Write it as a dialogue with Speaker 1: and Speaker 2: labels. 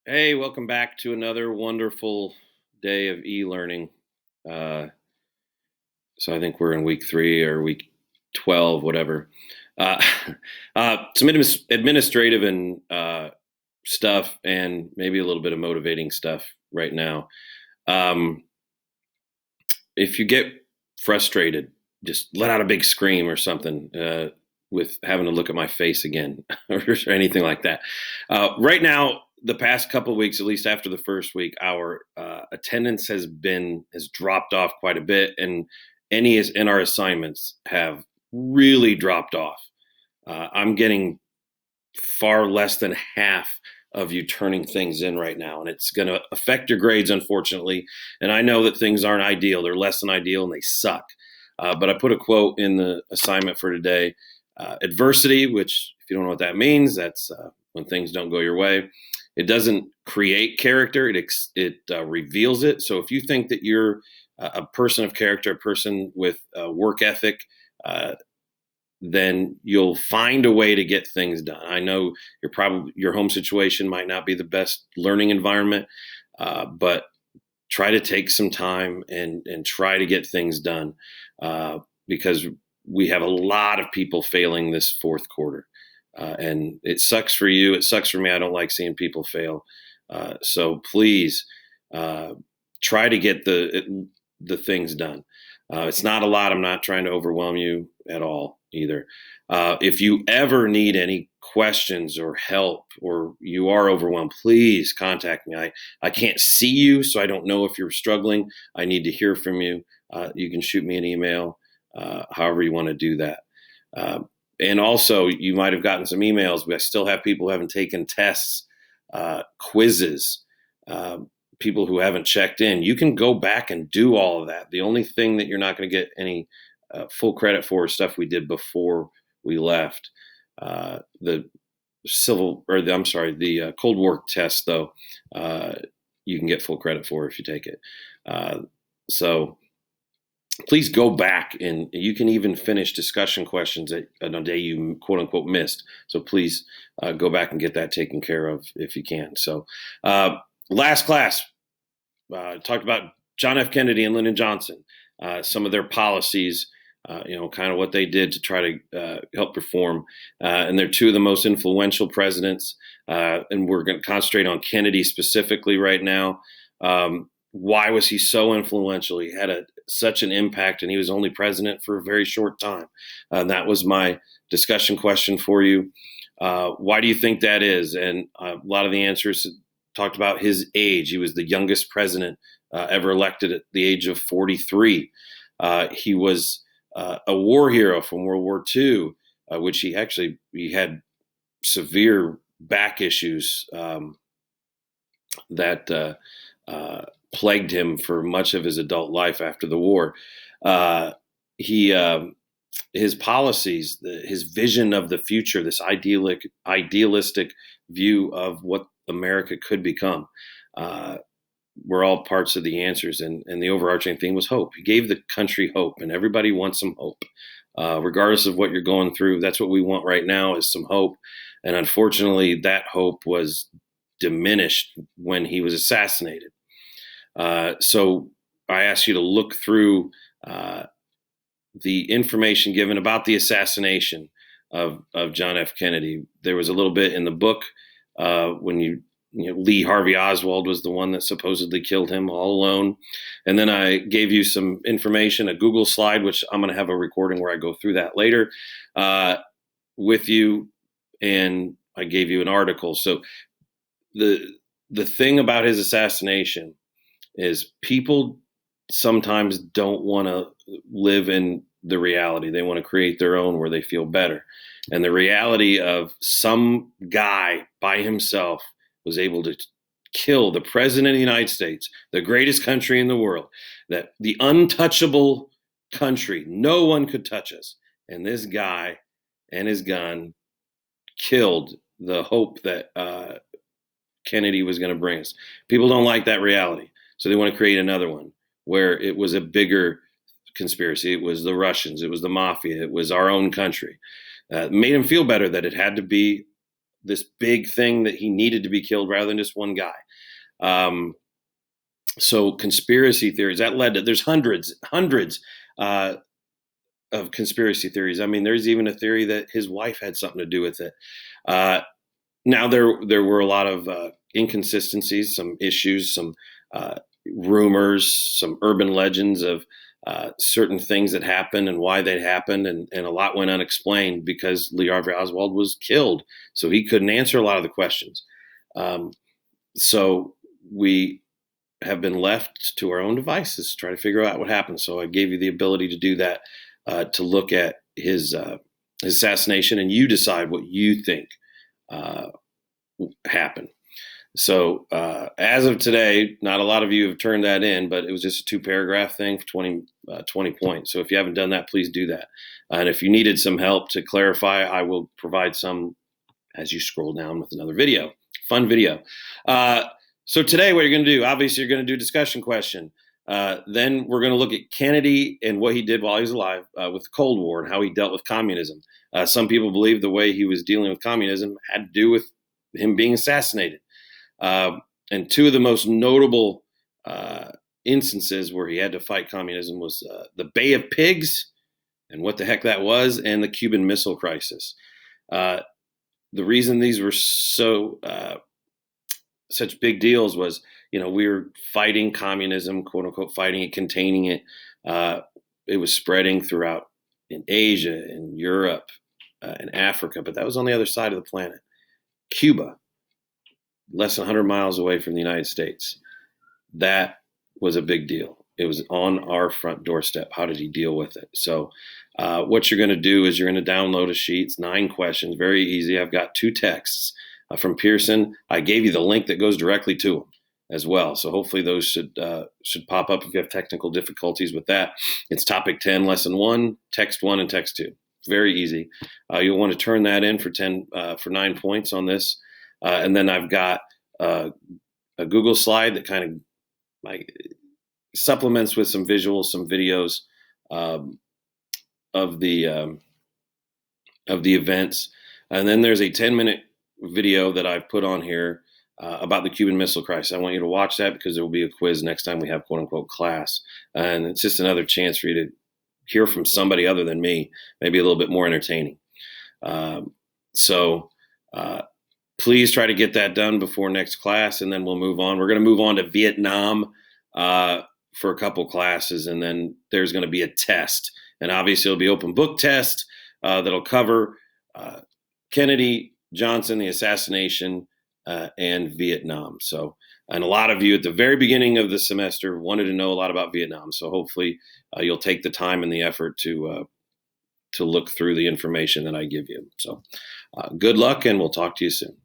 Speaker 1: Hey, welcome back to another wonderful day of e-learning. Uh, so I think we're in week 3 or week 12, whatever. Uh, some administrative and stuff, and maybe a little bit of motivating stuff right now. Um, if you get frustrated, just let out a big scream or something with having to look at my face again or anything like that. Right now, the past couple of weeks, at least after the first week, our attendance has dropped off quite a bit, and any is in our assignments have really dropped off. I'm getting far less than half of you turning things in right now. And it's going to affect your grades, unfortunately. And I know that things aren't ideal, they're less than ideal and they suck. But I put a quote in the assignment for today. Adversity, which, if you don't know what that means, that's when things don't go your way. It doesn't create character, it reveals it. So if you think that you're a person of character, a person with work ethic, uh, then you'll find a way to get things done. I know your home situation might not be the best learning environment, but try to take some time and try to get things done because we have a lot of people failing this fourth quarter. And it sucks for you. It sucks for me. I don't like seeing people fail. So please try to get the things done. It's not a lot. I'm not trying to overwhelm you at all either. If you ever need any questions or help or you are overwhelmed, please contact me. I can't see you, so I don't know if you're struggling. I need to hear from you. You can shoot me an email, however you want to do that. And also, you might have gotten some emails, but I still have people who haven't taken tests, quizzes, people who haven't checked in. You can go back and do all of that. The only thing that you're not going to get any full credit for is stuff we did before we left. The Cold War test, though, you can get full credit for if you take it. So please go back, and you can even finish discussion questions that on a day you quote unquote missed. So please go back and get that taken care of if you can. So last class, talked about John F. Kennedy and Lyndon Johnson, some of their policies, kind of what they did to try to help reform. And they're two of the most influential presidents. And we're going to concentrate on Kennedy specifically right now. Why was he so influential? He had such an impact, and he was only president for a very short time. That was my discussion question for you. Why do you think that is? And a lot of the answers talked about his age. He was the youngest president ever elected at the age of 43. He was a war hero from World War II, which he had severe back issues that plagued him for much of his adult life after the war. His policies, his vision of the future, this idealistic view of what America could become, were all parts of the answers. And the overarching theme was hope. He gave the country hope, and everybody wants some hope. Regardless of what you're going through, that's what we want right now is some hope. And unfortunately, that hope was diminished when he was assassinated. So I asked you to look through the information given about the assassination of John F. Kennedy. There was a little bit in the book when Lee Harvey Oswald was the one that supposedly killed him all alone. And then I gave you some information, a Google slide, which I'm going to have a recording where I go through that later with you. And I gave you an article. So the thing about his assassination is people sometimes don't want to live in the reality. They want to create their own where they feel better. And the reality of some guy by himself was able to kill the president of the United States, the greatest country in the world, that the untouchable country, no one could touch us. And this guy and his gun killed the hope that Kennedy was going to bring us. People don't like that reality. So they want to create another one where it was a bigger conspiracy. It was the Russians. It was the mafia. It was our own country. It made him feel better that it had to be this big thing that he needed to be killed rather than just one guy. So conspiracy theories that led to, there's hundreds of conspiracy theories. I mean, there's even a theory that his wife had something to do with it. Now there were a lot of inconsistencies, some issues, some rumors, some urban legends of certain things that happened and why they happened, and a lot went unexplained because Lee Harvey Oswald was killed, so he couldn't answer a lot of the questions. So we have been left to our own devices to try to figure out what happened. So I gave you the ability to do that, to look at his assassination, and you decide what you think happened. So as of today, not a lot of you have turned that in, but it was just a 2-paragraph thing for 20 points. So if you haven't done that, please do that. And if you needed some help to clarify, I will provide some as you scroll down with another video. Fun video. So today what you're going to do, obviously you're going to do discussion question. Then we're going to look at Kennedy and what he did while he was alive with the Cold War and how he dealt with communism. Some people believe the way he was dealing with communism had to do with him being assassinated. And two of the most notable instances where he had to fight communism was the Bay of Pigs and what the heck that was, and the Cuban Missile Crisis. The reason these were such big deals was, we were fighting communism, quote unquote, fighting it, containing it. It was spreading throughout in Asia, in Europe, in Africa, but that was on the other side of the planet. Cuba, less than 100 miles away from the United States. That was a big deal. It was on our front doorstep. How did he deal with it? So what you're going to do is you're going to download a sheet. It's 9 questions, very easy. I've got 2 texts from Pearson. I gave you the link that goes directly to them as well. So hopefully those should pop up if you have technical difficulties with that. It's topic 10, lesson 1, text 1, and text 2. Very easy. You'll want to turn that in for 9 points on this. And then I've got a Google slide that kind of supplements with some visuals, some videos of the events. And then there's a 10-minute video that I've put on here about the Cuban Missile Crisis. I want you to watch that because there will be a quiz next time we have quote unquote class. And it's just another chance for you to hear from somebody other than me, maybe a little bit more entertaining. So please try to get that done before next class, and then we'll move on. We're going to move on to Vietnam for a couple classes, and then there's going to be a test. And obviously it'll be open book test that'll cover Kennedy, Johnson, the assassination, and Vietnam. So, and a lot of you at the very beginning of the semester wanted to know a lot about Vietnam. So hopefully you'll take the time and the effort to look through the information that I give you. So good luck, and we'll talk to you soon.